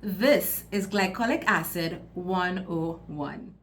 This is Glycolic Acid 101.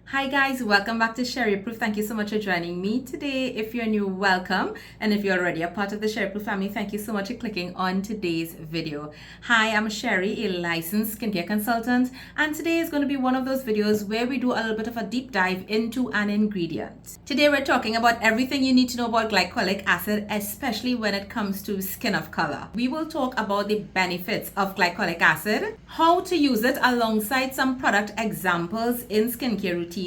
Hi guys, welcome back to Sheri Approved. Thank you so much for joining me today. If you're new, welcome. And if you're already a part of the Sheri Approved family, thank you so much for clicking on today's video. Hi, I'm Sheri, a licensed skincare consultant. And today is going to be one of those videos where we do a little bit of a deep dive into an ingredient. Today we're talking about everything you need to know about glycolic acid, especially when it comes to skin of color. We will talk about the benefits of glycolic acid, how to use it alongside some product examples in skincare routines.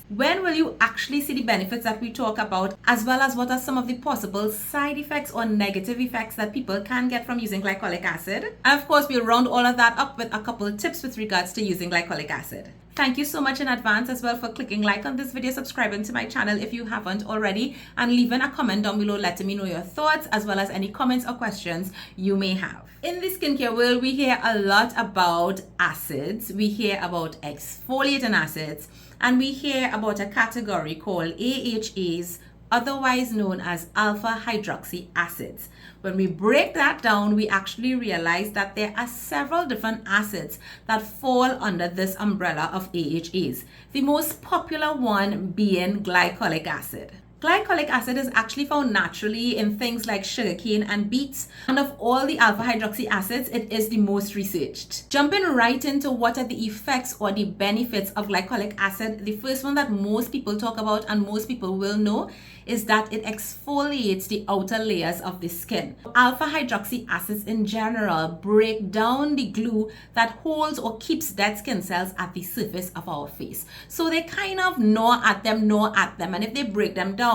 When will you actually see the benefits that we talk about, as well as what are some of the possible side effects or negative effects that people can get from using glycolic acid. And of course, we'll round all of that up with a couple of tips with regards to using glycolic acid. Thank you so much in advance as well for clicking like on this video, subscribing to my channel if you haven't already, and leaving a comment down below letting me know your thoughts as well as any comments or questions you may have. In the skincare world, we hear a lot about acids, we hear about exfoliating acids, and we hear about a category called AHAs, otherwise known as alpha hydroxy acids. When we break that down, we actually realize that there are several different acids that fall under this umbrella of AHAs. The most popular one being glycolic acid. Glycolic acid is actually found naturally in things like sugarcane and beets, and of all the alpha hydroxy acids, it is the most researched. Jumping right into what are the effects or the benefits of glycolic acid, the first one that most people talk about and most people will know is that it exfoliates the outer layers of the skin. Alpha hydroxy acids in general break down the glue that holds or keeps dead skin cells at the surface of our face. So they kind of gnaw at them, and if they break them down,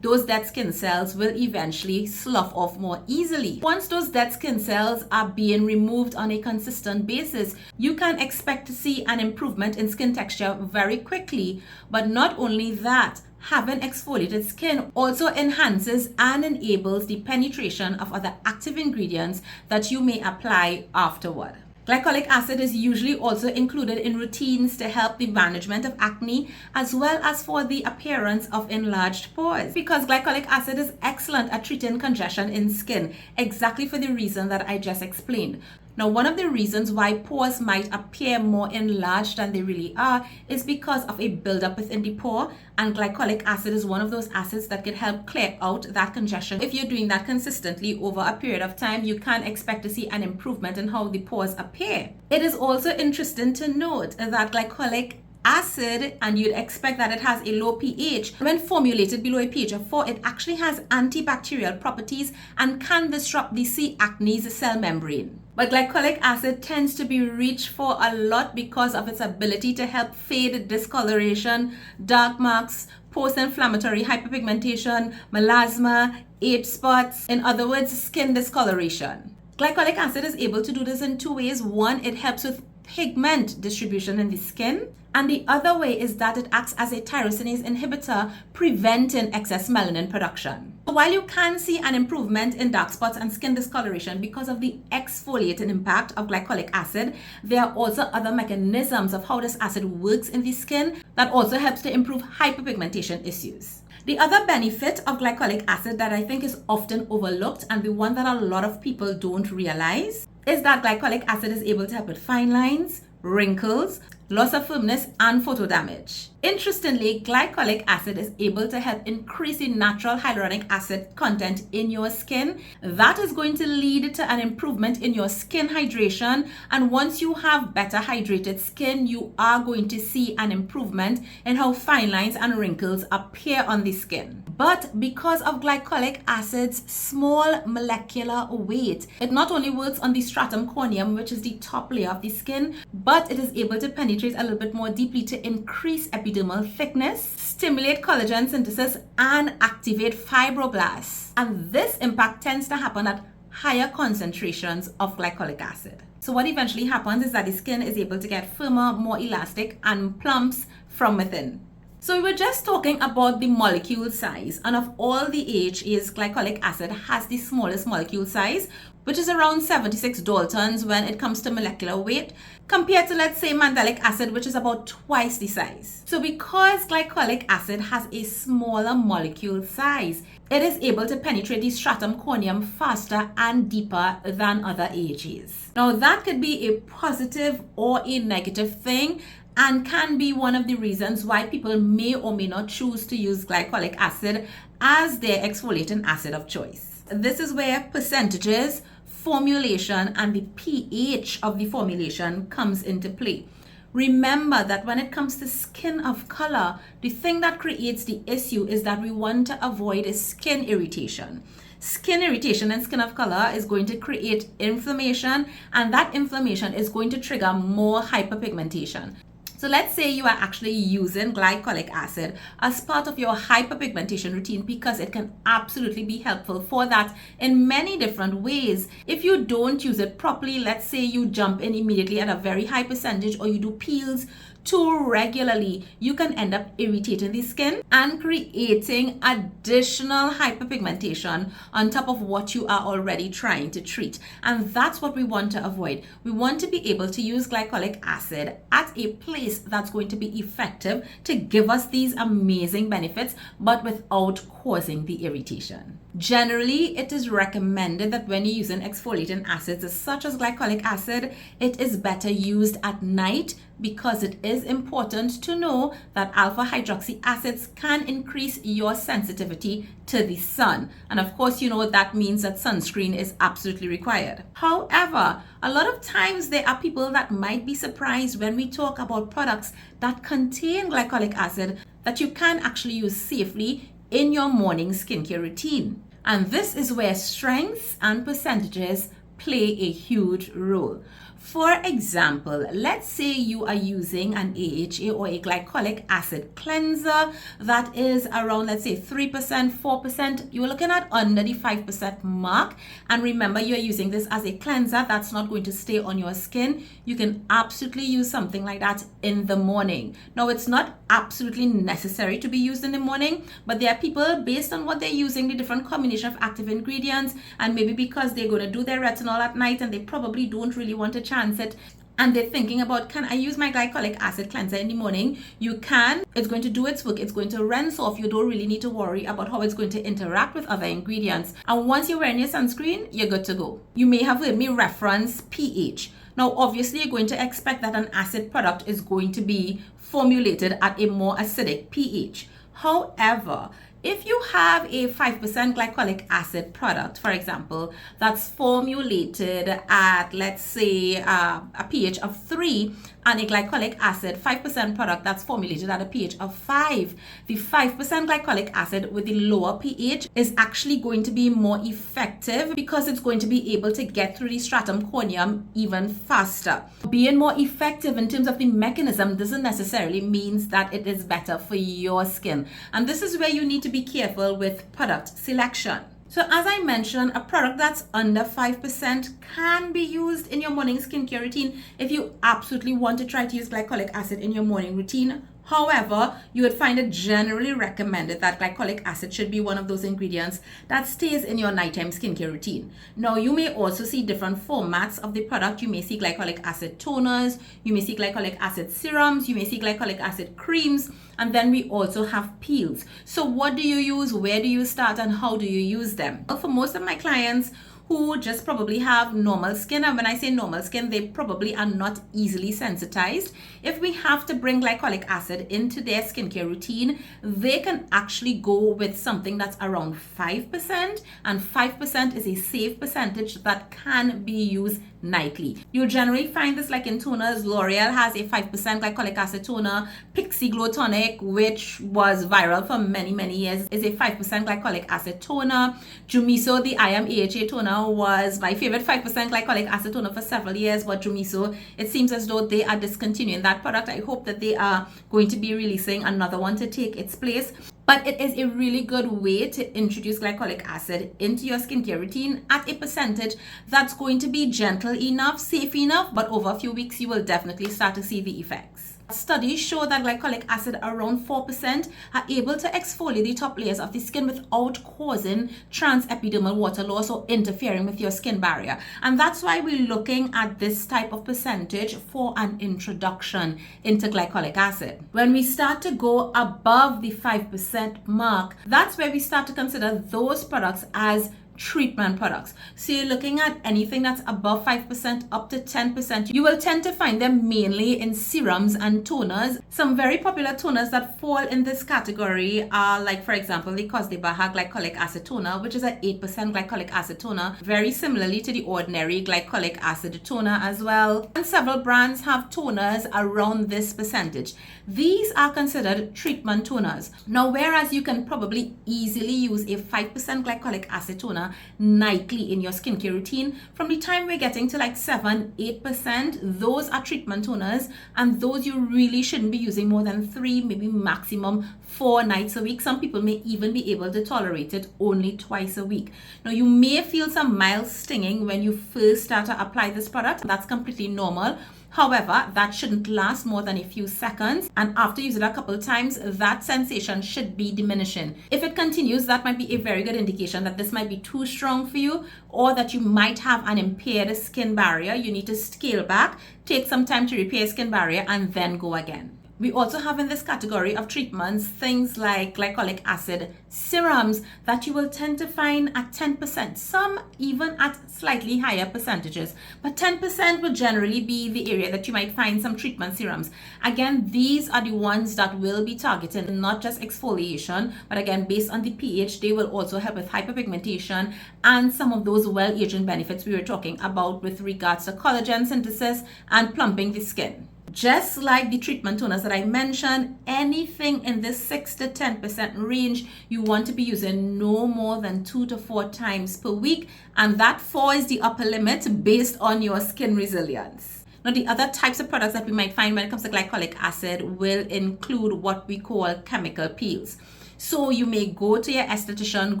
those dead skin cells will eventually slough off more easily. Once those dead skin cells are being removed on a consistent basis, you can expect to see an improvement in skin texture very quickly. But not only that, having exfoliated skin also enhances and enables the penetration of other active ingredients that you may apply afterward. Glycolic acid is usually also included in routines to help the management of acne as well as for the appearance of enlarged pores, because glycolic acid is excellent at treating congestion in skin, exactly for the reason that I just explained. Now, one of the reasons why pores might appear more enlarged than they really are is because of a buildup within the pore, and glycolic acid is one of those acids that can help clear out that congestion. If you're doing that consistently over a period of time, you can expect to see an improvement in how the pores appear. It is also interesting to note that glycolic acid, and you'd expect that it has a low pH, when formulated below a pH of 4, it actually has antibacterial properties and can disrupt the C. acnes cell membrane. But glycolic acid tends to be reached for a lot because of its ability to help fade discoloration, dark marks, post-inflammatory hyperpigmentation, melasma, age spots, in other words, skin discoloration. Glycolic acid is able to do this in two ways. One, it helps with pigment distribution in the skin, and the other way is that it acts as a tyrosinase inhibitor, preventing excess melanin production. So while you can see an improvement in dark spots and skin discoloration because of the exfoliating impact of glycolic acid, there are also other mechanisms of how this acid works in the skin that also helps to improve hyperpigmentation issues. The other benefit of glycolic acid that I think is often overlooked, and the one that a lot of people don't realize, is that glycolic acid is able to help with fine lines, wrinkles, loss of firmness, and photo damage. Interestingly, glycolic acid is able to help increase the natural hyaluronic acid content in your skin. That is going to lead to an improvement in your skin hydration, and once you have better hydrated skin, you are going to see an improvement in how fine lines and wrinkles appear on the skin. But because of glycolic acid's small molecular weight, it not only works on the stratum corneum, which is the top layer of the skin, but it is able to penetrate a little bit more deeply to increase epidermal thickness, stimulate collagen synthesis, and activate fibroblasts. And this impact tends to happen at higher concentrations of glycolic acid. So what eventually happens is that the skin is able to get firmer, more elastic, and plumps from within. So we were just talking about the molecule size, and of all the AHAs, glycolic acid has the smallest molecule size, which is around 76 daltons when it comes to molecular weight, compared to, let's say, mandelic acid, which is about twice the size. So because glycolic acid has a smaller molecule size, it is able to penetrate the stratum corneum faster and deeper than other AHAs. Now that could be a positive or a negative thing, and can be one of the reasons why people may or may not choose to use glycolic acid as their exfoliating acid of choice. This is where percentages, formulation, and the pH of the formulation comes into play. Remember that when it comes to skin of color, the thing that creates the issue is that we want to avoid skin irritation. Skin irritation and skin of color is going to create inflammation, and that inflammation is going to trigger more hyperpigmentation. So let's say you are actually using glycolic acid as part of your hyperpigmentation routine, because it can absolutely be helpful for that in many different ways. If you don't use it properly, let's say you jump in immediately at a very high percentage, or you do peels too regularly, you can end up irritating the skin and creating additional hyperpigmentation on top of what you are already trying to treat. And that's what we want to avoid. We want to be able to use glycolic acid at a place that's going to be effective to give us these amazing benefits, but without causing the irritation. Generally, it is recommended that when you're using exfoliating acids such as glycolic acid, it is better used at night, because it is important to know that alpha hydroxy acids can increase your sensitivity to the sun. And of course, you know that means that sunscreen is absolutely required. However, a lot of times there are people that might be surprised when we talk about products that contain glycolic acid that you can actually use safely in your morning skincare routine. And this is where strengths and percentages play a huge role. For example, let's say you are using an AHA or a glycolic acid cleanser that is around, let's say, 3%, 4%. You're looking at under the 5% mark. And remember, you're using this as a cleanser that's not going to stay on your skin. You can absolutely use something like that in the morning. Now, it's not absolutely necessary to be used in the morning, but there are people, based on what they're using, the different combination of active ingredients, and maybe because they're going to do their retinol at night and they probably don't really want to chance it, and they're thinking about, can I use my glycolic acid cleanser in the morning? You can. It's going to do its work. It's going to rinse off. You don't really need to worry about how it's going to interact with other ingredients. And once you're wearing your sunscreen, you're good to go. You may have heard me reference pH. Now, obviously, you're going to expect that an acid product is going to be formulated at a more acidic pH. However, if you have a 5% glycolic acid product, for example, that's formulated at, let's say, a pH of 3, and a glycolic acid 5% product that's formulated at a pH of 5, the 5% glycolic acid with the lower pH is actually going to be more effective, because it's going to be able to get through the stratum corneum even faster. Being more effective in terms of the mechanism doesn't necessarily mean that it is better for your skin. And this is where you need to be careful with product selection. So as I mentioned, a product that's under 5% can be used in your morning skincare routine if you absolutely want to try to use glycolic acid in your morning routine. However, you would find it generally recommended that glycolic acid should be one of those ingredients that stays in your nighttime skincare routine. Now, you may also see different formats of the product. You may see glycolic acid toners, you may see glycolic acid serums, you may see glycolic acid creams, and then we also have peels. So what do you use, where do you start, and how do you use them? Well, for most of my clients who just probably have normal skin, and when I say normal skin, they probably are not easily sensitized. If we have to bring glycolic acid into their skincare routine, they can actually go with something that's around 5%, and 5% is a safe percentage that can be used nightly. You'll generally find this like in toners. L'Oreal has a 5% glycolic acid toner. Pixie Glow Tonic, which was viral for many years, is a 5% glycolic acid toner. Jumiso, the I Am AHA toner, was my favorite 5% glycolic acid toner for several years, but Jumiso, it seems as though they are discontinuing that product. I hope that they are going to be releasing another one to take its place. But it is a really good way to introduce glycolic acid into your skincare routine at a percentage that's going to be gentle enough, safe enough, but over a few weeks you will definitely start to see the effects. Studies show that glycolic acid around 4% are able to exfoliate the top layers of the skin without causing transepidermal water loss or interfering with your skin barrier. And that's why we're looking at this type of percentage for an introduction into glycolic acid. When we start to go above the 5% mark, that's where we start to consider those products as treatment products. So you're looking at anything that's above 5% up to 10%. You will tend to find them mainly in serums and toners. Some very popular toners that fall in this category are, like, for example, the COSRX AHA glycolic acid toner, which is an 8% glycolic acid toner, very similarly to the ordinary glycolic acid toner as well. And several brands have toners around this percentage. These are considered treatment toners. Now, whereas you can probably easily use a 5% glycolic acid toner nightly in your skincare routine, from the time we're getting to like 7-8%, those are treatment toners, and those you really shouldn't be using more than 3, maybe maximum 4 nights a week. Some people may even be able to tolerate it only twice a week. Now, you may feel some mild stinging when you first start to apply this product. That's completely normal. However, that shouldn't last more than a few seconds, and after using it a couple of times, that sensation should be diminishing. If it continues, that might be a very good indication that this might be too strong for you, or that you might have an impaired skin barrier. You need to scale back, take some time to repair skin barrier, and then go again. We also have in this category of treatments things like glycolic acid serums that you will tend to find at 10%, some even at slightly higher percentages. But 10% would generally be the area that you might find some treatment serums. Again, these are the ones that will be targeting not just exfoliation, but again, based on the pH, they will also help with hyperpigmentation and some of those well-aging benefits we were talking about with regards to collagen synthesis and plumping the skin. Just like the treatment toners that I mentioned, anything in this 6 to 10% range, you want to be using no more than 2 to 4 times per week. And that 4 is the upper limit based on your skin resilience. Now, the other types of products that we might find when it comes to glycolic acid will include what we call chemical peels. So you may go to your esthetician,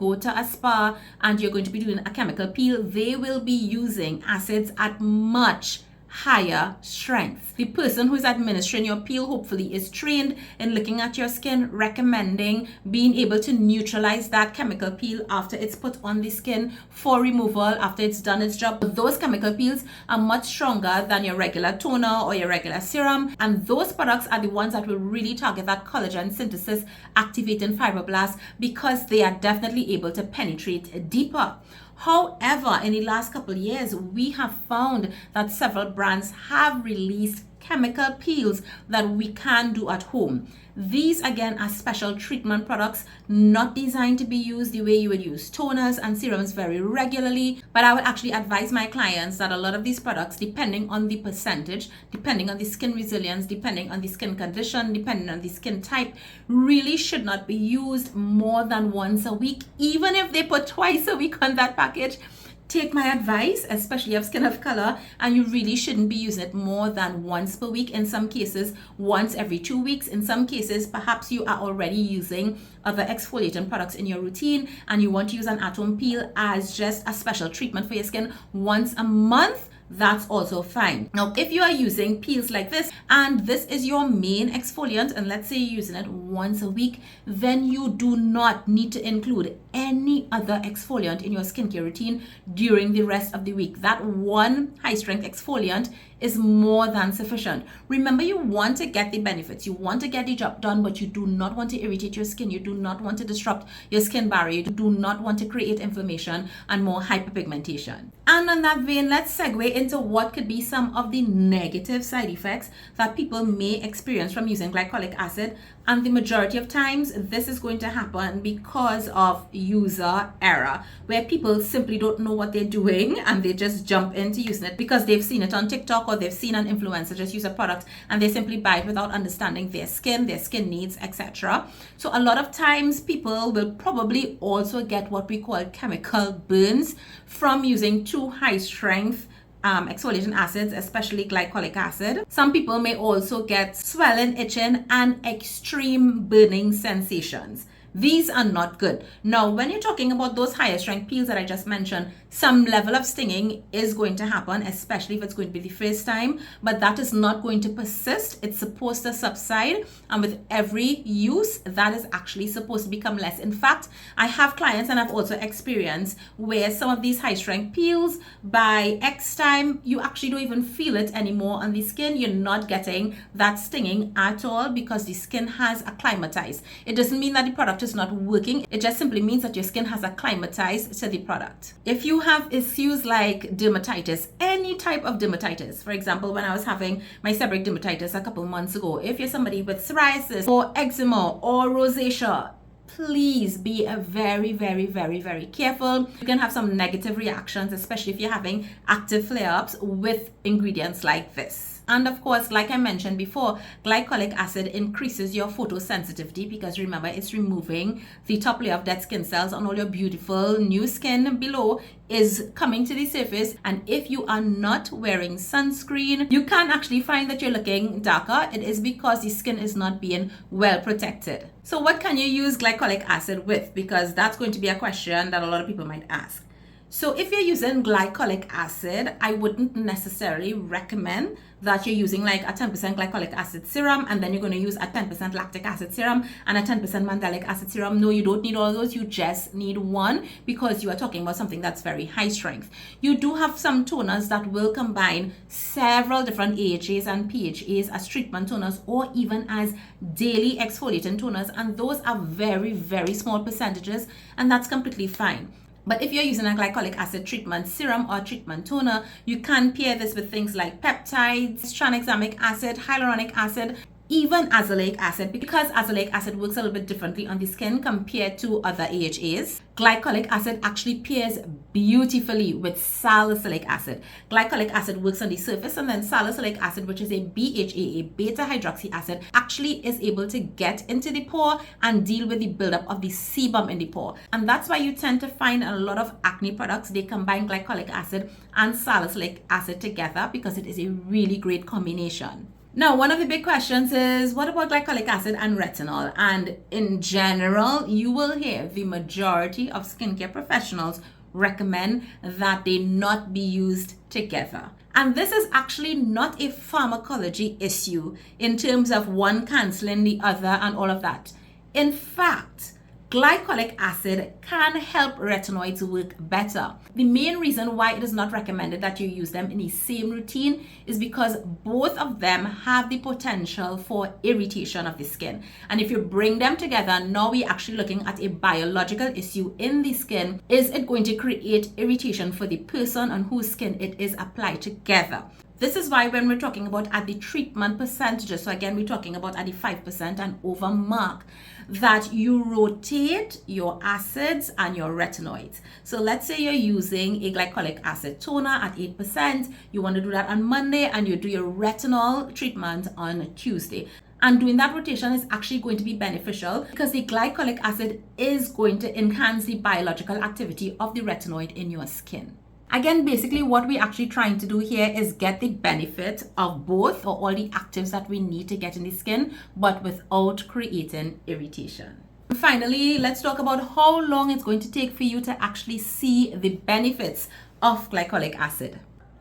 go to a spa, and you're going to be doing a chemical peel. They will be using acids at much higher strength. The person who is administering your peel hopefully is trained in looking at your skin, recommending being able to neutralize that chemical peel after it's put on the skin for removal, after it's done its job. Those chemical peels are much stronger than your regular toner or your regular serum, and those products are the ones that will really target that collagen synthesis activating fibroblasts, because they are definitely able to penetrate deeper. However, in the last couple of years, we have found that several brands have released chemical peels that we can do at home. These again are special treatment products, not designed to be used the way you would use toners and serums very regularly. But I would actually advise my clients that a lot of these products, depending on the percentage, depending on the skin resilience, depending on the skin condition, depending on the skin type, really should not be used more than once a week. Even if they put twice a week on that package, take my advice, especially of skin of color, and you really shouldn't be using it more than once per week. In some cases, once every 2 weeks. In some cases, perhaps you are already using other exfoliating products in your routine and you want to use an at-home peel as just a special treatment for your skin once a month. That's also fine. Now, if you are using peels like this and this is your main exfoliant, and let's say you're using it once a week, then you do not need to include any other exfoliant in your skincare routine during the rest of the week. That one high strength exfoliant is more than sufficient. Remember, you want to get the benefits, you want to get the job done, but you do not want to irritate your skin, you do not want to disrupt your skin barrier, you do not want to create inflammation and more hyperpigmentation. And on that vein, let's segue into what could be some of the negative side effects that people may experience from using glycolic acid. And the majority of times, this is going to happen because of user error, where people simply don't know what they're doing and they just jump into using it because they've seen it on TikTok or they've seen an influencer just use a product and they simply buy it without understanding their skin needs, etc. So a lot of times people will probably also get what we call chemical burns from using too high strength exfoliating acids, especially glycolic acid. Some people may also get swelling, itching, and extreme burning sensations. These are not good. Now, when you're talking about those higher strength peels that I just mentioned, some level of stinging is going to happen, especially if it's going to be the first time, but that is not going to persist. It's supposed to subside, and with every use, that is actually supposed to become less. In fact, I have clients, and I've also experienced, where some of these high strength peels, by X time, you actually don't even feel it anymore on the skin. You're not getting that stinging at all because the skin has acclimatized. It doesn't mean that the product is not working. It just simply means that your skin has acclimatized to the product. If you have issues like dermatitis, any type of dermatitis, for example, when I was having my seborrheic dermatitis a couple months ago, if you're somebody with psoriasis or eczema or rosacea, please be very, very, very, very careful. You can have some negative reactions, especially if you're having active flare-ups with ingredients like this. And of course, like I mentioned before, glycolic acid increases your photosensitivity because remember, it's removing the top layer of dead skin cells, and all your beautiful new skin below is coming to the surface. And if you are not wearing sunscreen, you can actually find that you're looking darker. It is because the skin is not being well protected. So what can you use glycolic acid with? Because that's going to be a question that a lot of people might ask. So if you're using glycolic acid, I wouldn't necessarily recommend that you're using like a 10% glycolic acid serum and then you're going to use a 10% lactic acid serum and a 10% mandelic acid serum. No, you don't need all of those. You just need one because you are talking about something that's very high strength. You do have some toners that will combine several different AHAs and PHAs as treatment toners or even as daily exfoliating toners, and those are very, very small percentages, and that's completely fine. But if you're using a glycolic acid treatment serum or treatment toner, you can pair this with things like peptides, tranexamic acid, hyaluronic acid, even azelaic acid, because azelaic acid works a little bit differently on the skin compared to other AHAs. Glycolic acid actually pairs beautifully with salicylic acid. Glycolic acid works on the surface, and then salicylic acid, which is a BHA, a beta hydroxy acid, actually is able to get into the pore and deal with the buildup of the sebum in the pore. And that's why you tend to find a lot of acne products, they combine glycolic acid and salicylic acid together because it is a really great combination. Now, one of the big questions is, what about glycolic acid and retinol? And in general, you will hear the majority of skincare professionals recommend that they not be used together. And this is actually not a pharmacology issue in terms of one canceling the other and all of that. In fact, glycolic acid can help retinoids work better. The main reason why it is not recommended that you use them in the same routine is because both of them have the potential for irritation of the skin. And if you bring them together, now we're actually looking at a biological issue in the skin. Is it going to create irritation for the person on whose skin it is applied together? This is why when we're talking about at the treatment percentages, so again, we're talking about at the 5% and over mark, that you rotate your acids and your retinoids. So let's say you're using a glycolic acid toner at 8%. You want to do that on Monday and you do your retinol treatment on Tuesday. And doing that rotation is actually going to be beneficial because the glycolic acid is going to enhance the biological activity of the retinoid in your skin. Again, basically what we're actually trying to do here is get the benefit of both, or all the actives that we need to get in the skin, but without creating irritation. Finally, let's talk about how long it's going to take for you to actually see the benefits of glycolic acid.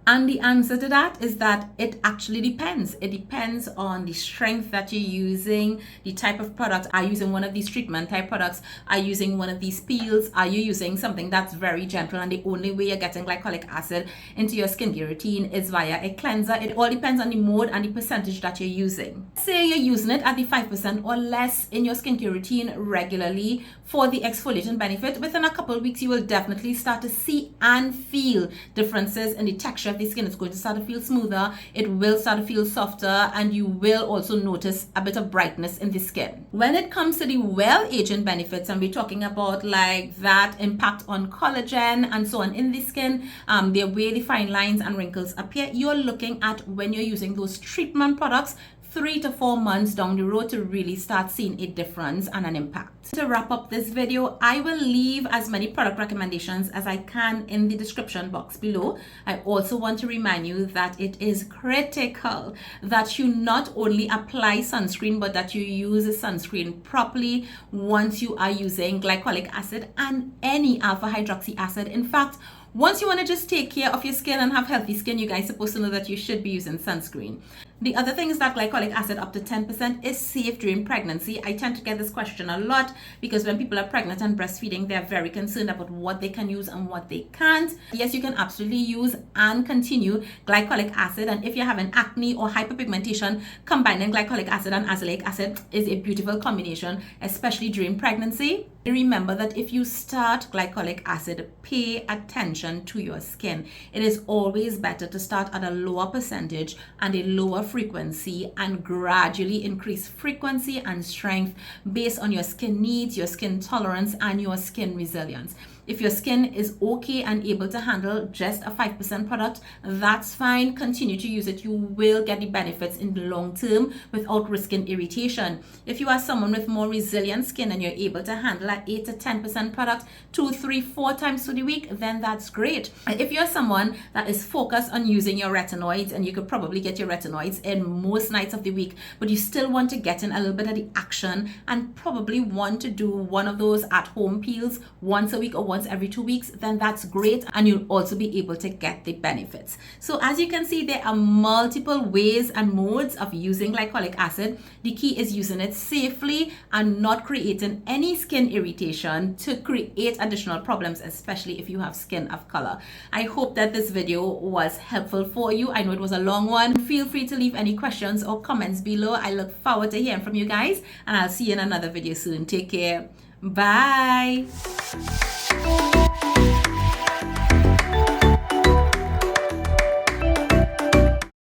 And the answer to that is that it actually depends. It depends on the strength that you're using, the type of product. Are you using one of these treatment type products? Are you using one of these peels? Are you using something that's very gentle and the only way you're getting glycolic acid into your skincare routine is via a cleanser? It all depends on the mode and the percentage that you're using. Say you're using it at the 5% or less in your skincare routine regularly for the exfoliating benefit. Within a couple of weeks, you will definitely start to see and feel differences in the texture of the skin. Is going to start to feel smoother, it will start to feel softer, and you will also notice a bit of brightness in the skin. When it comes to the well-aging benefits, and we're talking about like that impact on collagen and so on in the skin, the way the fine lines and wrinkles appear, you're looking at when you're using those treatment products 3 to 4 months down the road to really start seeing a difference and an impact. To wrap up this video, I will leave as many product recommendations as I can in the description box below. I also want to remind you that it is critical that you not only apply sunscreen, but that you use the sunscreen properly once you are using glycolic acid and any alpha hydroxy acid. In fact, once you want to just take care of your skin and have healthy skin, you guys are supposed to know that you should be using sunscreen. The other thing is that glycolic acid up to 10% is safe during pregnancy. I tend to get this question a lot because when people are pregnant and breastfeeding, they're very concerned about what they can use and what they can't. Yes, you can absolutely use and continue glycolic acid. And if you're having acne or hyperpigmentation, combining glycolic acid and azelaic acid is a beautiful combination, especially during pregnancy. Remember that if you start glycolic acid, pay attention to your skin. It is always better to start at a lower percentage and a lower frequency and gradually increase frequency and strength based on your skin needs, your skin tolerance, and your skin resilience. If your skin is okay and able to handle just a 5% product, that's fine. Continue to use it. You will get the benefits in the long term without risking irritation. If you are someone with more resilient skin and you're able to handle an 8 to 10% product 2, 3, 4 times through the week, then that's great. If you're someone that is focused on using your retinoids, and you could probably get your retinoids in most nights of the week, but you still want to get in a little bit of the action and probably want to do one of those at-home peels once a week or once every 2 weeks, then that's great, and you'll also be able to get the benefits. So as you can see, there are multiple ways and modes of using glycolic acid. The key is using it safely and not creating any skin irritation to create additional problems, especially if you have skin of color. I hope that this video was helpful for you. I know it was a long one. Feel free to leave any questions or comments below. I look forward to hearing from you guys, and I'll see you in another video soon. Take care. Bye.